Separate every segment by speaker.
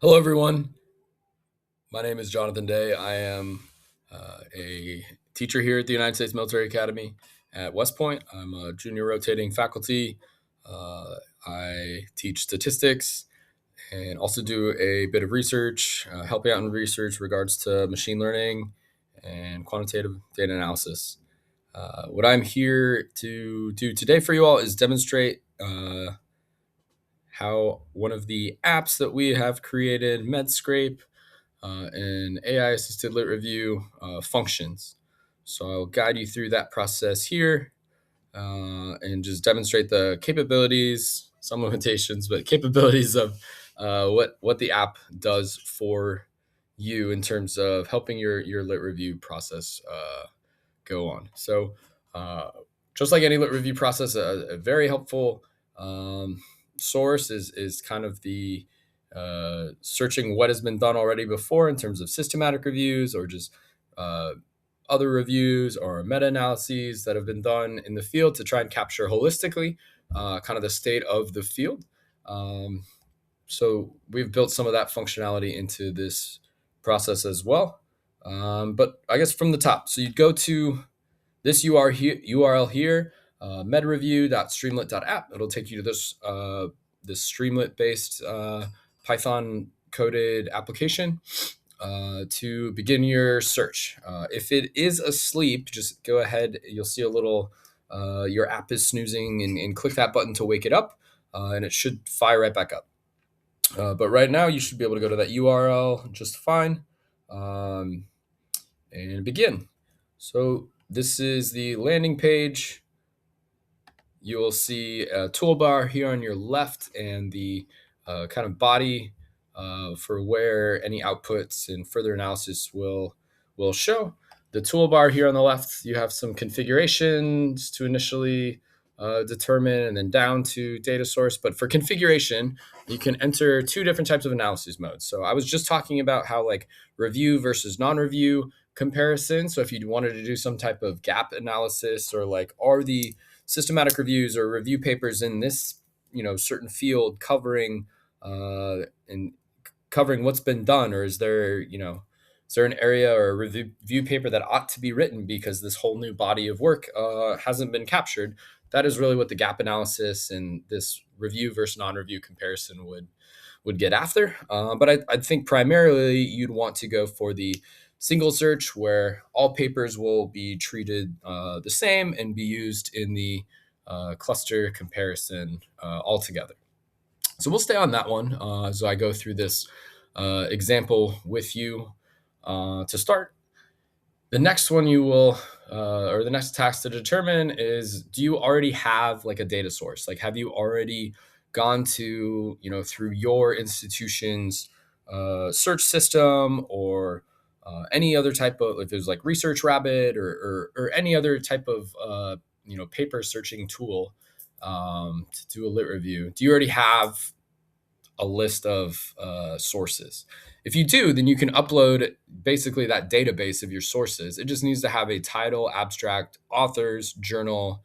Speaker 1: Hello, everyone. My name is Jonathan Day. I am a teacher here at the United States Military Academy at West Point. I'm a junior rotating faculty. I teach statistics and also do a bit of research, helping out in research regards to machine learning and quantitative data analysis. What I'm here to do today for you all is demonstrate how one of the apps that we have created, MedScrape, and AI assisted lit review functions. So I'll guide you through that process here and just demonstrate the capabilities, some limitations, but capabilities of what the app does for you in terms of helping your lit review process go on. So just like any lit review process, a very helpful source is kind of the searching what has been done already before in terms of systematic reviews or just uh, other reviews or meta-analyses that have been done in the field to try and capture holistically kind of the state of the field. So we've built some of that functionality into this process as well. But I guess from the top, so you'd go to this URL here, medreview.streamlit.app. It'll take you to this Streamlit-based Python coded application to begin your search. If it is asleep, just go ahead. You'll see a little, your app is snoozing and click that button to wake it up and it should fire right back up. But right now you should be able to go to that URL just fine and begin. So this is the landing page. You will see a toolbar here on your left and the kind of body for where any outputs and further analysis will show. The toolbar here on the left, you have some configurations to initially determine and then down to data source. But for configuration, you can enter two different types of analysis modes. So I was just talking about how like review versus non-review comparison. So if you wanted to do some type of gap analysis or like are the systematic reviews or review papers in this certain field covering and covering what's been done, or is there an area or a review paper that ought to be written because this whole new body of work hasn't been captured? That is really what the gap analysis and this review versus non-review comparison would get after. But I think primarily you'd want to go for the single search where all papers will be treated the same and be used in the cluster comparison altogether. So we'll stay on that one as I go through this example with you to start. The next one you will, or the next task to determine is, do you already have like a data source? Like, have you already gone to, through your institution's search system or any other type of, if there's like Research Rabbit or any other type of, paper searching tool to do a lit review? Do you already have a list of sources? If you do, then you can upload basically that database of your sources. It just needs to have a title, abstract, authors, journal,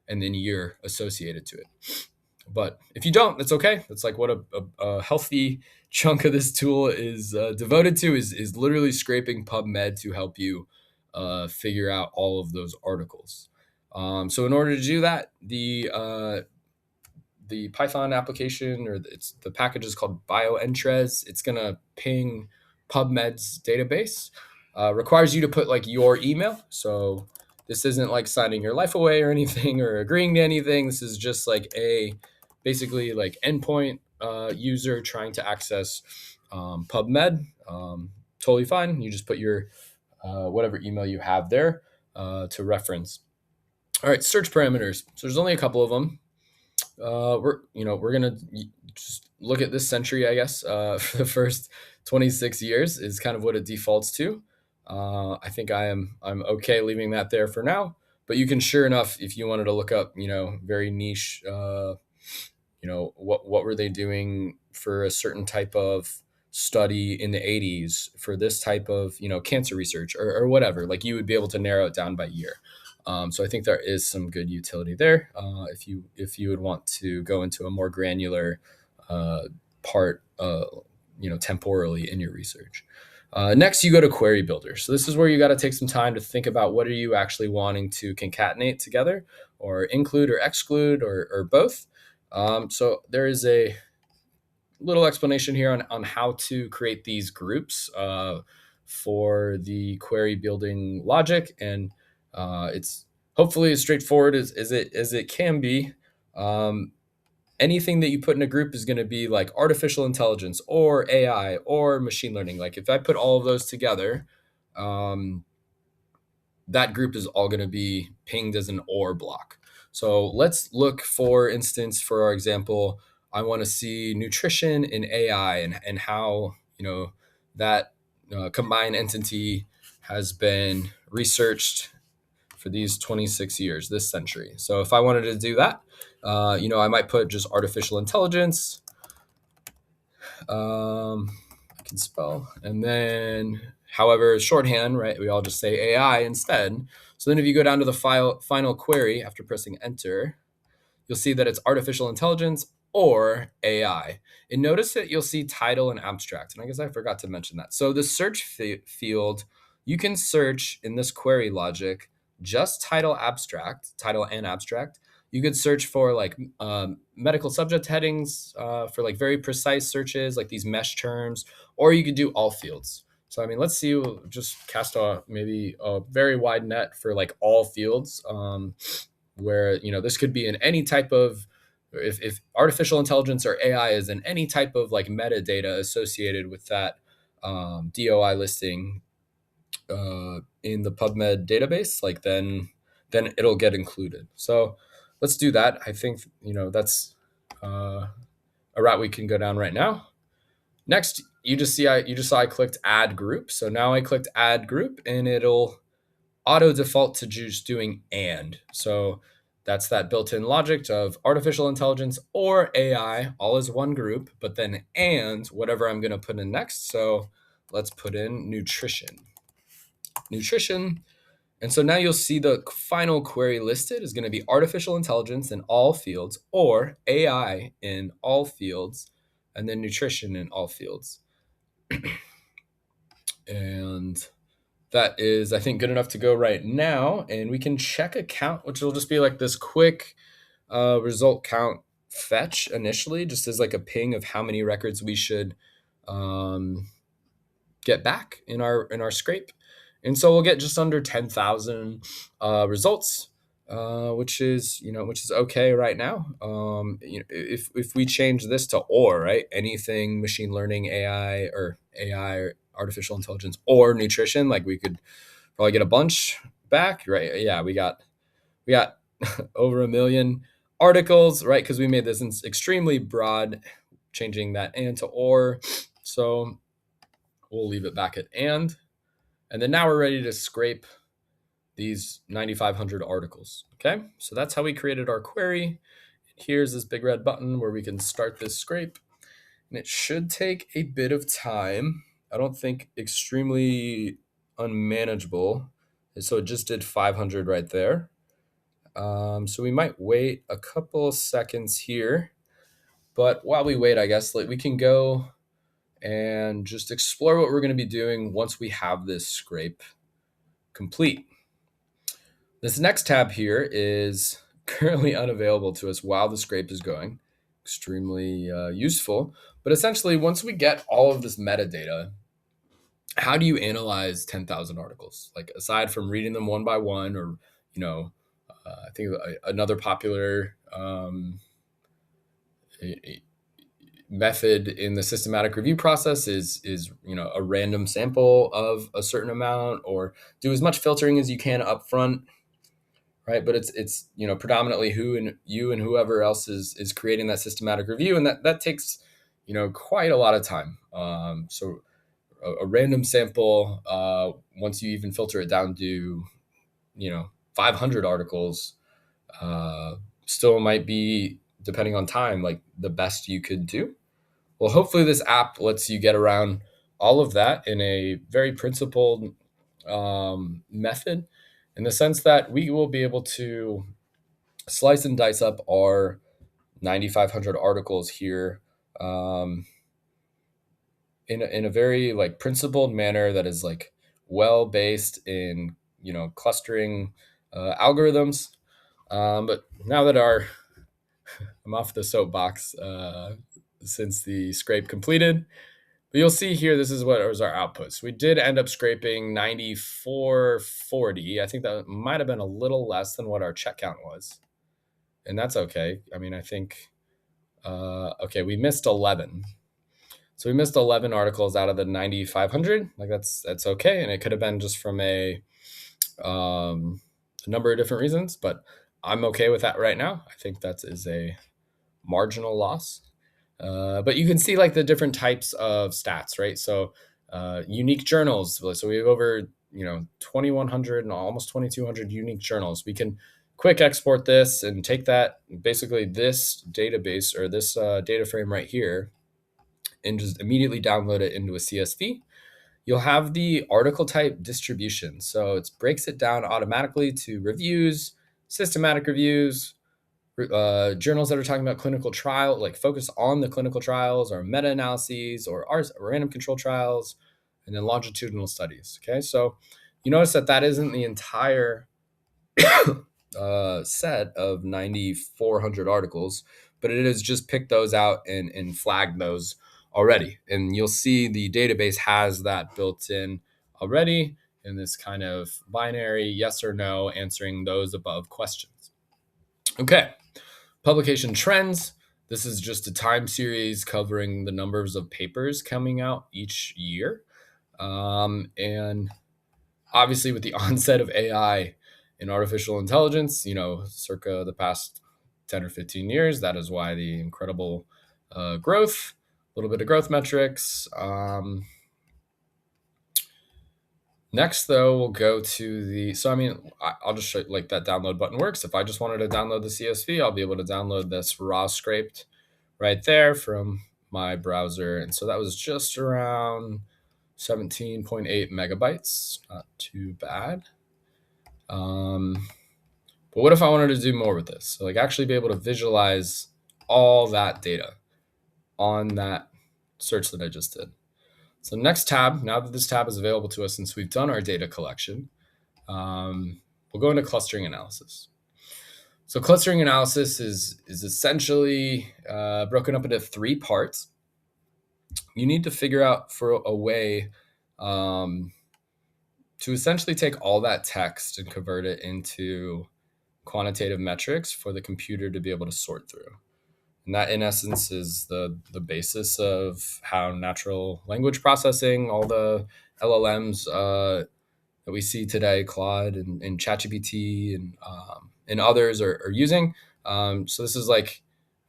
Speaker 1: and then year associated to it. But if you don't, that's okay. That's like what a healthy chunk of this tool is devoted to is literally scraping PubMed to help you figure out all of those articles. So in order to do that, the Python application or the package is called bioentrez. It's going to ping PubMed's database. Requires you to put like your email. So this isn't like signing your life away or anything or agreeing to anything. This is just like basically like endpoint user trying to access PubMed. Totally fine. You just put your whatever email you have there to reference. All right, search parameters. So there's only a couple of them. We're gonna just look at this century, I guess. For the first 26 years is kind of what it defaults to. I think I'm okay leaving that there for now. But you can, sure enough, if you wanted to look up, very niche, what were they doing for a certain type of study in the 80s for this type of cancer research or whatever, like you would be able to narrow it down by year. So I think there is some good utility there if you would want to go into a more granular part, temporally in your research. Next, you go to query builder. So this is where you got to take some time to think about what are you actually wanting to concatenate together, or include or exclude, or both. So there is a little explanation here on how to create these groups for the query building logic, and it's hopefully as straightforward as it can be. Anything that you put in a group is going to be like artificial intelligence or AI or machine learning. Like if I put all of those together, um, that group is all going to be pinged as an OR block. So let's look, for instance, for our example, I want to see nutrition in AI, and how that combined entity has been researched for these 26 years, this century. So if I wanted to do that, I might put just artificial intelligence. I can spell, and then however shorthand, right? We all just say AI instead. So then if you go down to the final query after pressing enter, you'll see that it's artificial intelligence or AI. And notice that you'll see title and abstract. And I guess I forgot to mention that. So the search field, you can search in this query logic just title and abstract. You could search for like medical subject headings for like very precise searches, like these mesh terms, or you could do all fields. So, I mean, let's see, we'll just cast maybe a very wide net for like all fields. Where this could be in any type of, if artificial intelligence or AI is in any type of like metadata associated with that DOI listing in the PubMed database, like then it'll get included. So let's do that. I think that's a route we can go down right now. Next, you just saw I clicked add group. So now I clicked add group, and it'll auto default to just doing and. So that's that built-in logic of artificial intelligence or AI all as one group, but then and whatever I'm going to put in next. So let's put in nutrition. And so now you'll see the final query listed is going to be artificial intelligence in all fields, or AI in all fields, and then nutrition in all fields. And that is, I think, good enough to go right now. And we can check a count, which will just be like this quick result count fetch initially, just as like a ping of how many records we should get back in our scrape. And so we'll get just under 10,000 results, which is okay right now. If we change this to or, right, anything machine learning, AI or artificial intelligence or nutrition, like we could probably get a bunch back, right? Yeah, we got over 1 million articles, right? Because we made this extremely broad, changing that and to or. So we'll leave it back at and then now we're ready to scrape these 9,500 articles. Okay, so that's how we created our query. Here's this big red button where we can start this scrape, and it should take a bit of time. I don't think extremely unmanageable. So it just did 500 right there. So we might wait a couple seconds here, but while we wait, I guess we can go and just explore what we're going to be doing once we have this scrape complete. This next tab here is currently unavailable to us while the scrape is going. Extremely useful. But essentially, once we get all of this metadata, how do you analyze 10,000 articles? Like, aside from reading them one by one, or, I think another popular method in the systematic review process is a random sample of a certain amount, or do as much filtering as you can up front, right? But it's predominantly you and whoever else is creating that systematic review, and that takes quite a lot of time. So a random sample, once you even filter it down to 500 articles, still might be, depending on time, like the best you could do. Well, hopefully this app lets you get around all of that in a very principled method, in the sense that we will be able to slice and dice up our 9,500 articles here in a very like principled manner that is like well based in clustering algorithms. But now that I'm off the soapbox since the scrape completed. But you'll see here, this is what was our outputs. We did end up scraping 9440. I think that might have been a little less than what our check count was. And that's okay. I mean, I think, okay, we missed 11. So we missed 11 articles out of the 9,500. Like that's okay. And it could have been just from a number of different reasons, but I'm okay with that right now. I think that is a marginal loss. But you can see like the different types of stats, right? So unique journals. So we have over 2,100 and almost 2,200 unique journals. We can quick export this and take that, basically this database or this data frame right here, and just immediately download it into a CSV. You'll have the article type distribution. So it breaks it down automatically to reviews, systematic reviews, journals that are talking about clinical trial, like focus on the clinical trials, or meta-analyses, or random control trials, and then longitudinal studies. Okay, so you notice that isn't the entire set of 9,400 articles, but it has just picked those out and flagged those already. And you'll see the database has that built in already in this kind of binary yes or no, answering those above questions. Okay. Publication trends. This is just a time series covering the numbers of papers coming out each year. And obviously with the onset of AI and artificial intelligence, circa the past 10 or 15 years, that is why the incredible growth, a little bit of growth metrics. Next, though, we'll go to I'll just show you like that download button works. If I just wanted to download the CSV, I'll be able to download this raw scraped right there from my browser. And so that was just around 17.8 megabytes. Not too bad. But what if I wanted to do more with this? So like actually be able to visualize all that data on that search that I just did. So next tab, now that this tab is available to us since we've done our data collection, we'll go into clustering analysis. So clustering analysis is essentially broken up into 3 parts. You need to figure out for a way to essentially take all that text and convert it into quantitative metrics for the computer to be able to sort through. And that, in essence, is the basis of how natural language processing, all the LLMs that we see today, Claude and ChatGPT and others are using. So this is like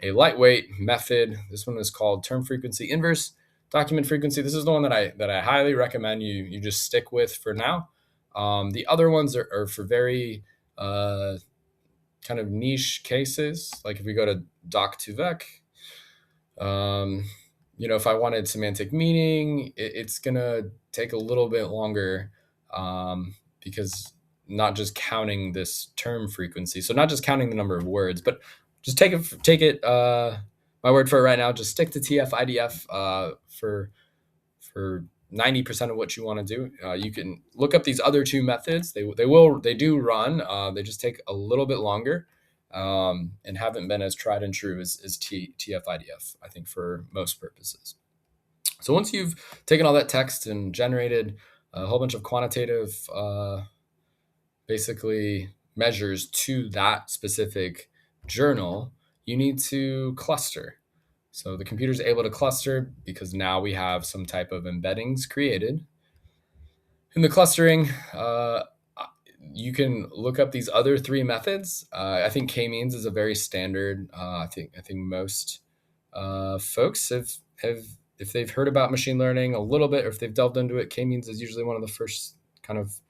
Speaker 1: a lightweight method. This one is called term frequency inverse document frequency. This is the one that I highly recommend you just stick with for now. The other ones are for very kind of niche cases. Like if we go to doc2vec, if I wanted semantic meaning, it's going to take a little bit longer because not just counting this term frequency. So not just counting the number of words, but just take it my word for it right now. Just stick to TF-IDF for 90% of what you want to do. You can look up these other 2 methods. They do run. They just take a little bit longer and haven't been as tried and true as TF-IDF, I think, for most purposes. So once you've taken all that text and generated a whole bunch of quantitative basically measures to that specific journal, you need to cluster. So the computer is able to cluster because now we have some type of embeddings created. In the clustering, you can look up these other 3 methods. I think K-Means is a very standard. I think most folks have, if they've heard about machine learning a little bit, or if they've delved into it, K-Means is usually one of the first kind of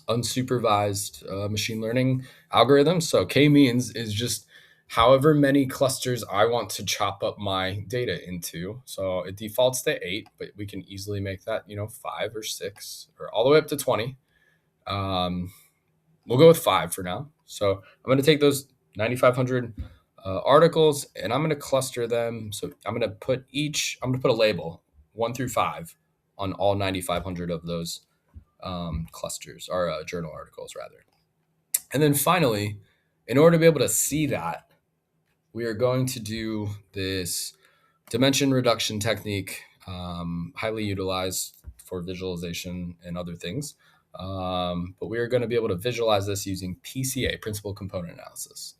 Speaker 1: unsupervised machine learning algorithms. So K-Means is just however many clusters I want to chop up my data into. So it defaults to 8, but we can easily make that 5 or 6 or all the way up to 20. We'll go with 5 for now. So I'm going to take those 9,500 articles, and I'm going to cluster them. So I'm going to put a label 1 through 5 on all 9,500 of those clusters, or journal articles rather. And then finally, in order to be able to see that, we are going to do this dimension reduction technique, highly utilized for visualization and other things. But we are going to be able to visualize this using PCA, principal component analysis.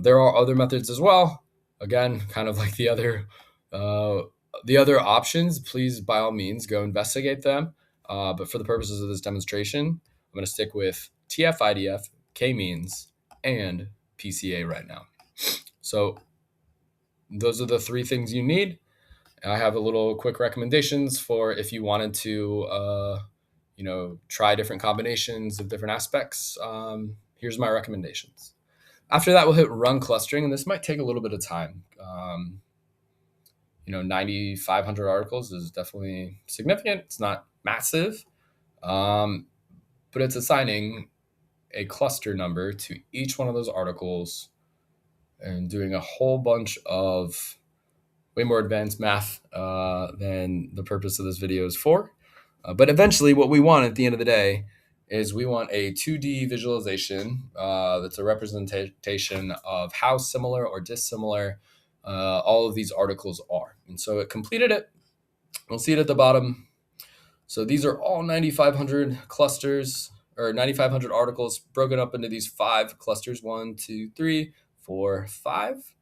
Speaker 1: There are other methods as well. Again, kind of like the other options, please, by all means, go investigate them. But for the purposes of this demonstration, I'm going to stick with TF-IDF, K-Means, and PCA right now. So those are the 3 things you need. I have a little quick recommendations for if you wanted to, try different combinations of different aspects. Here's my recommendations. After that, we'll hit run clustering, and this might take a little bit of time. 9,500 articles is definitely significant. It's not massive, but it's assigning a cluster number to each one of those articles and doing a whole bunch of way more advanced math than the purpose of this video is for. But eventually, what we want at the end of the day is we want a 2D visualization that's a representation of how similar or dissimilar all of these articles are. And so it completed it. We'll see it at the bottom. So these are all 9,500 clusters, or 9,500 articles broken up into these 5 clusters, 1, 2, 3, 4, 5.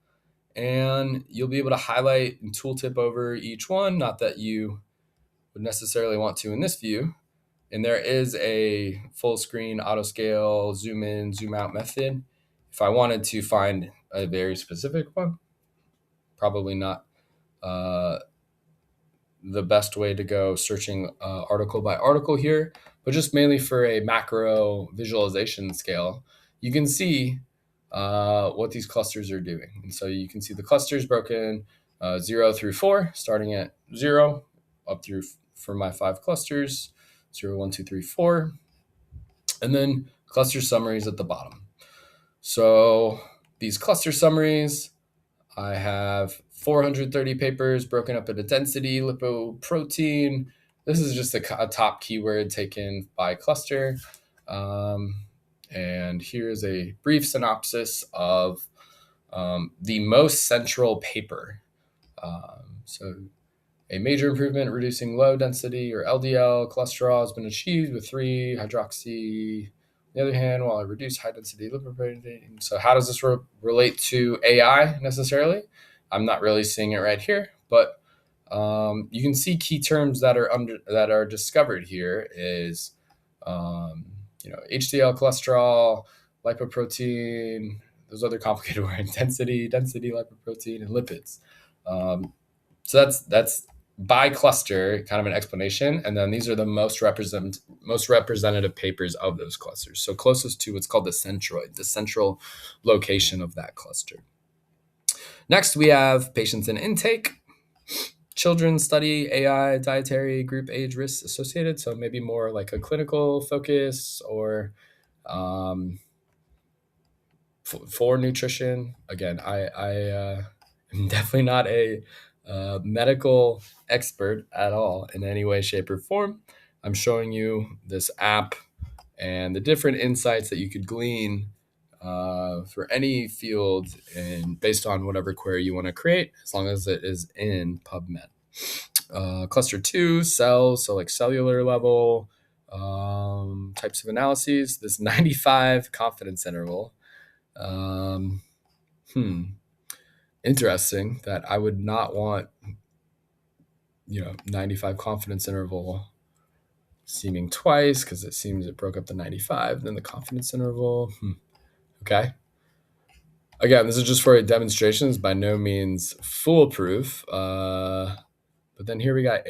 Speaker 1: And you'll be able to highlight and tooltip over each one. Not that you would necessarily want to in this view. And there is a full screen auto scale, zoom in, zoom out method. If I wanted to find a very specific one, probably not the best way to go searching article by article here, but just mainly for a macro visualization scale, you can see what these clusters are doing. And so you can see the clusters broken 0 through 4, starting at 0 up through, for my 5 clusters, 0, 1, 2, 3, 4, and then cluster summaries at the bottom. So these cluster summaries, I have 430 papers broken up into density, lipoprotein. This is just a top keyword taken by cluster. And here's a brief synopsis of the most central paper. So a major improvement reducing low density or LDL cholesterol has been achieved with 3-hydroxy. On the other hand, while I reduce high density lipoprotein. So how does this relate to AI necessarily? I'm not really seeing it right here, but you can see key terms that are discovered here is HDL cholesterol, lipoprotein, those other complicated words, density lipoprotein, and lipids. So that's by cluster, kind of an explanation. And then these are the most representative papers of those clusters. So closest to what's called the centroid, the central location of that cluster. Next, we have patients and intake. Children study AI, dietary, group age risks associated. So maybe more like a clinical focus or for nutrition. Again, I am definitely not a medical expert at all in any way, shape, or form. I'm showing you this app and the different insights that you could glean for any field and based on whatever query you want to create, as long as it is in PubMed. Cluster 2, cells, so like cellular level, types of analyses, this 95 confidence interval. Interesting that I would not want 95 confidence interval seeming twice, because it seems it broke up the 95, then the confidence interval. Okay. Again, this is just for a demonstration. It's by no means foolproof. But then here we got